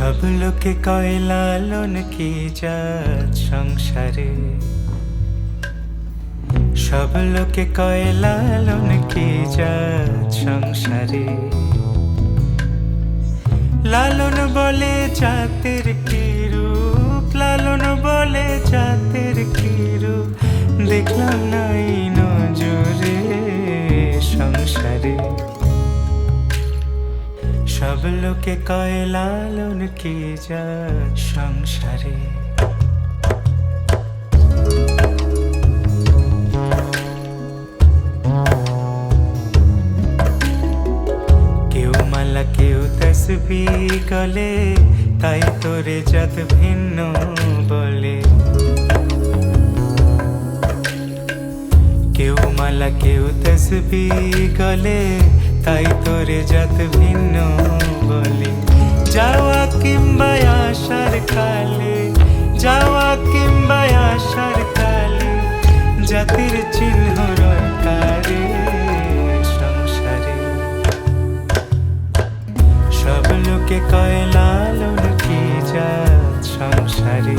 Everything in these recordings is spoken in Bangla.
সব লোকে কয় লালন কি জাত সংসারে, সব লোকে কয় লালন কি জাত সংসারে। লালন বলে জাতের কি রূপ, লালন বলে জাতের কি রূপ, দেখলাম নাই নজরে সংসারে। সব লোকে কয় লালন কি জাত সংসারে। কেউ মালা কেউ তসবিহ গলে, তাই তোরে জাত ভিন্ন বলে। কেউ মালা কেউ তসবিহ গলে, তাই তোরে জাত ভিন্ন বলে। যাওয়া কিংবা আসার কালে, যাওয়া কিংবা আসার কালে, জাতির চিহ্ন রটারে সংসারে। সব লোকে কয় লালন কি জাত সংসারে।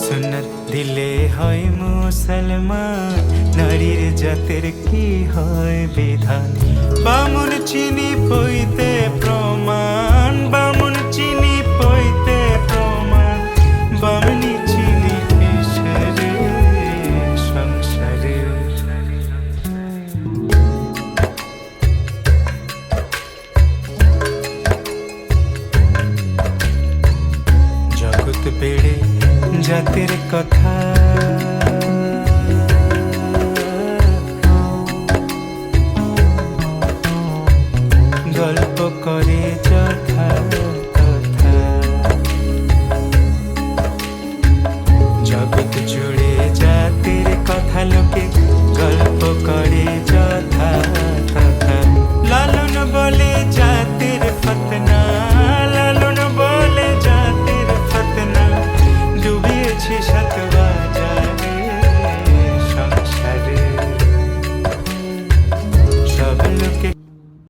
সুন্নত দিলে হয় মুসলমান, নারীর জাতের কি হয় বিধান। বামুন চিনি পইতে প্রমাণ, বামুন চিনি পইতে প্রমাণ, বামনি চিনি পেশরে সংসারে। জগৎ বেড়ে জাতের কথা, গল্প করে যথা কথা। জগৎ জুড়ে জাতের কথা লোকে